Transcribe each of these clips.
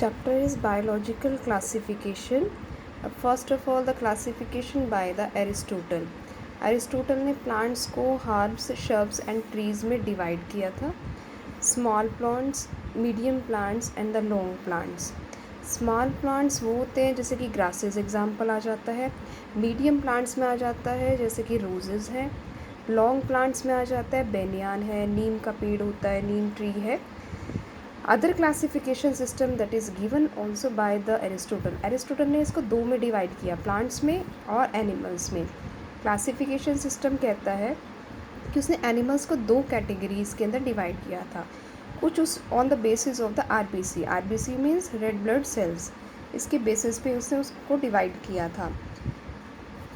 Chapter is biological classification. First of all, the classification by the Aristotle. Aristotle ने plants को herbs, शब्स and trees में divide किया था. Small plants, medium plants and the long plants. Small plants वो होते हैं जैसे कि ग्रासेस एग्जांपल आ जाता है. मीडियम प्लांट्स में आ जाता है जैसे कि रोजेज़ हैं. लॉन्ग प्लांट्स में आ जाता है बेनियान है, नीम का पेड़ होता है, नीम ट्री है. Other classification system that is given also by the Aristotle. Aristotle ने इसको दो में डिवाइड किया, प्लांट्स में और एनिमल्स में. क्लासिफिकेशन सिस्टम कहता है कि उसने एनिमल्स को दो कैटेगरीज के अंदर डिवाइड किया था. कुछ उस on the basis of the RBC. RBC means red blood cells. इसके बेसिस पे उसने उसको डिवाइड किया था.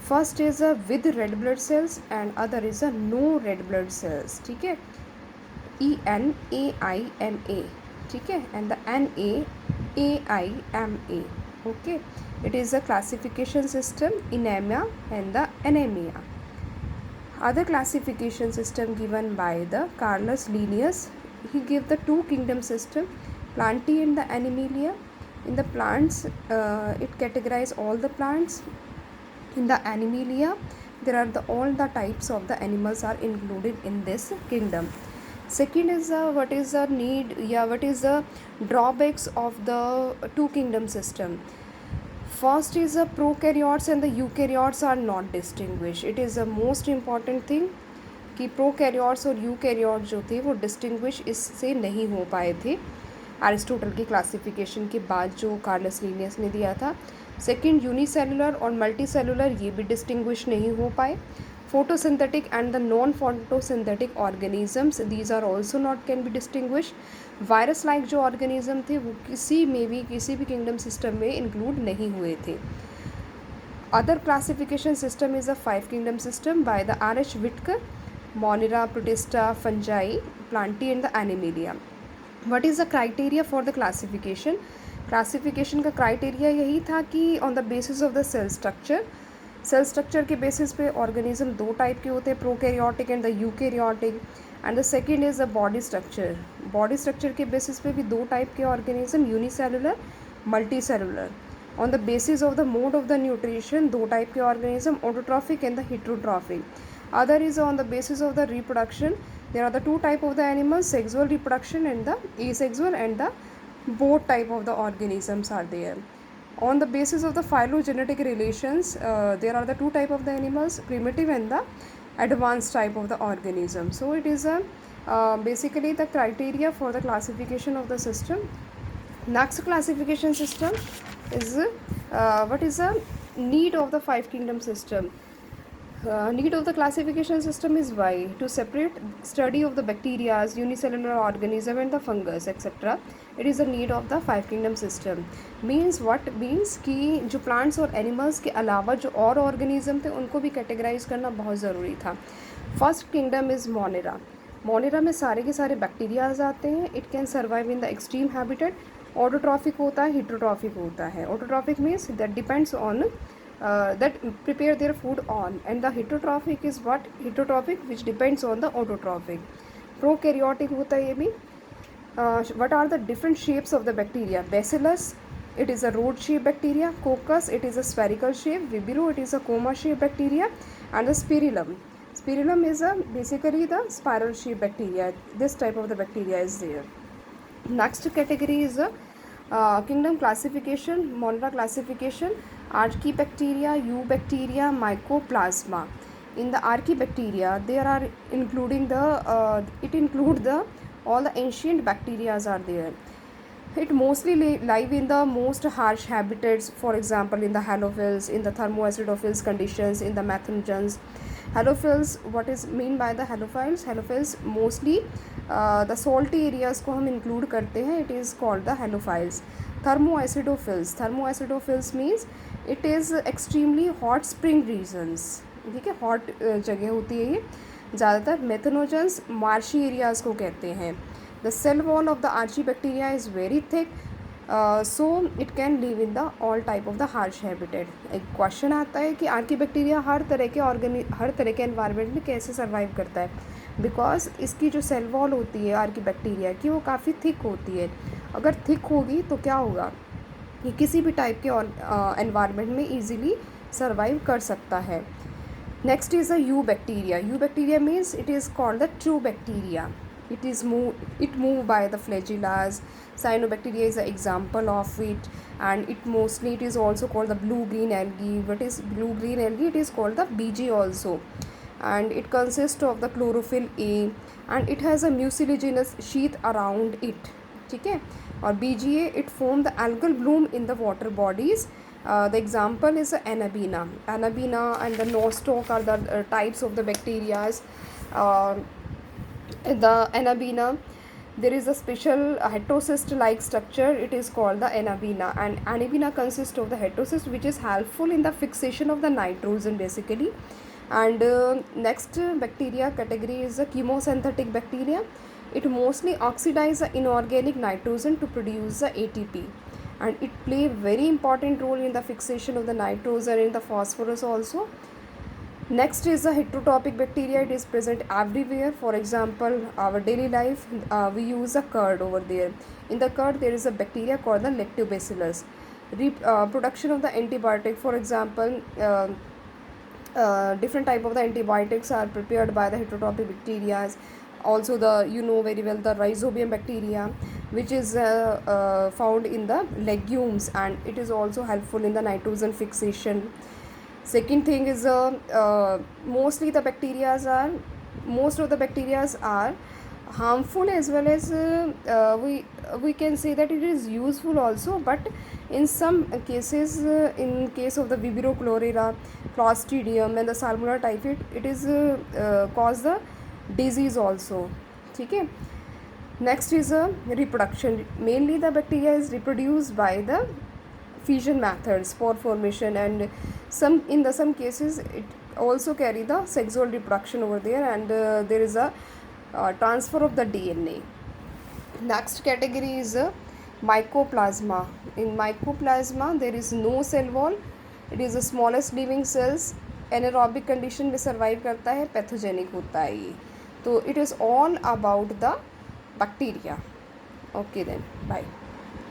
First is a with red blood cells and other is a no red blood cells. ठीक है, ENAIMA. ठीक है, and the NAAIMA. Okay, it is a classification system anemia and the anemia. Other classification system given by the Carolus Linnaeus. He gave the two kingdom system, Plantae and the Animalia. In the plants, it categorize all the plants. In the Animalia, there are all the types of the animals are included in this kingdom. Second is what is the need, what is the drawbacks of the two kingdom system. First is the prokaryotes and the eukaryotes are not distinguished. It is the most important thing कि prokaryotes और eukaryotes जो थे वो distinguish इससे नहीं हो पाए थे एरिस्टोटल की क्लासिफिकेशन के बाद जो कार्लस लीनियस ने दिया था. सेकंड, यूनिसेलुलर और मल्टीसेलुलर ये भी डिस्टिंग्विश नहीं हो पाए. Photosynthetic and the non photosynthetic organisms, these are also not can be distinguish. Virus like जो ऑर्गेनिज्म थे वो किसी भी किंगडम सिस्टम में इंक्लूड नहीं हुए थे. Other classification system is a 5 kingdom system by the R.H. Whittaker. Monera, Protista, Fungi, Plantae and the Animalia. What is the criteria for the classification. Classification का क्राइटेरिया यही था कि on the basis of the cell structure. Cell structure के basis पे organism दो type के होते हैं, prokaryotic and the eukaryotic. And the second is the body structure. Body structure के बेसिस पे भी दो टाइप के organism, unicellular, multicellular. On the basis of the mode of the nutrition, दो टाइप के organism, autotrophic and the heterotrophic. Other is on the basis of the reproduction. There are the two type of the animals, sexual reproduction and the asexual, and the both type of the organisms are there. On the basis of the phylogenetic relations, there are the two type of the animals, primitive and the advanced type of the organism. So it is basically the criteria for the classification of the system. Next classification system is what is the need of the 5 kingdom system. Need of the classification system is why to separate study of the bacteria, unicellular organism and the fungus etc. It is the need of the 5 kingdom system. Means what means कि जो plants और animals के अलावा जो और organism थे उनको भी categorize करना बहुत ज़रूरी था. First kingdom is Monera. Monera में सारे के सारे bacteria आते हैं. It can survive in the extreme habitat. Autotrophic होता है, heterotrophic होता है. Autotrophic means that depends on that prepare their food on, and the heterotrophic is what? Heterotrophic which depends on the autotrophic. Prokaryotic होता है ये भी. What are the different shapes of the bacteria? Bacillus, it is a rod shaped bacteria. Coccus, it is a spherical shape. Vibrio, it is a coma shaped bacteria. And the spirillum. Spirillum is basically the spiral shaped bacteria. This type of the bacteria is there. Next category is kingdom classification, Monera classification. Archaebacteria, Eubacteria, Mycoplasma. In the Archaebacteria, there are including the it include the all the ancient bacteria are there. It mostly live in the most harsh habitats, for example in the halophils, in the thermoacidophils conditions, in the methogens. Halophils, what is mean by the halophils? Halophils mostly the salty areas को हम include करते हैं. It is called the halophils. Thermoacidophils. Thermoacidophils means it is extremely hot spring regions. ठीक है, hot जगह होती है ये ज़्यादातर. मेथनोजेंस मार्शी एरियाज़ को कहते हैं. The cell wall of the Archaebacteria is very thick, so it can live in the all type of the harsh habitat. एक क्वेश्चन आता है कि आर्कीबैक्टीरिया हर तरह के एनवायरनमेंट में कैसे सर्वाइव करता है. बिकॉज इसकी जो सेल वॉल होती है आर्कीबैक्टीरिया की वो काफ़ी थिक होती है. अगर थिक होगी तो क्या होगा, ये किसी भी टाइप के एनवायरनमेंट में इजीली सर्वाइव कर सकता है. Next is a you bacteria. You bacteria means it is called the true bacteria. It move by the flagellas. Cyanobacteria is an example of it, and it is also called the blue green algae. What is blue green algae? It is called the BG also, and it consists of the chlorophyll A, and it has a mucilaginous sheath around it. ठीक है. और BGA it form the algal bloom in the water bodies. The example is Anabaena. Anabaena and the nostoc are the types of the bacteria. Uh, the Anabaena, there is a special heterocyst like structure, it is called the Anabaena, and Anabaena consists of the heterocyst which is helpful in the fixation of the nitrogen basically. And next bacteria category is the chemosynthetic bacteria. It mostly oxidize the inorganic nitrogen to produce the ATP, and it play very important role in the fixation of the nitrogen and the phosphorus also. Next is the heterotopic bacteria. It is present everywhere. For example, our daily life, we use a curd over there. In the curd, there is a bacteria called the lactobacillus. Production of the antibiotic, for example, different type of the antibiotics are prepared by the heterotopic bacteria. Also, the very well the rhizobium bacteria, which is found in the legumes, and it is also helpful in the nitrogen fixation. Second thing is most of the bacteria are harmful, as well as we can say that it is useful also, but in some cases, in case of the Vibrio chlorella, Clostridium and the Salmonella typhi, it is cause the disease also. ठीक है. Next is reproduction. Mainly the bacteria is reproduced by the fission methods, spore formation, and some cases it also carry the sexual reproduction over there, and there is a transfer of the DNA. Next category is mycoplasma. In mycoplasma there is no cell wall. It is the smallest living cells. Anaerobic condition में survive करता है, pathogenic होता है ये. तो it is all about the bacteria. Okay then, bye.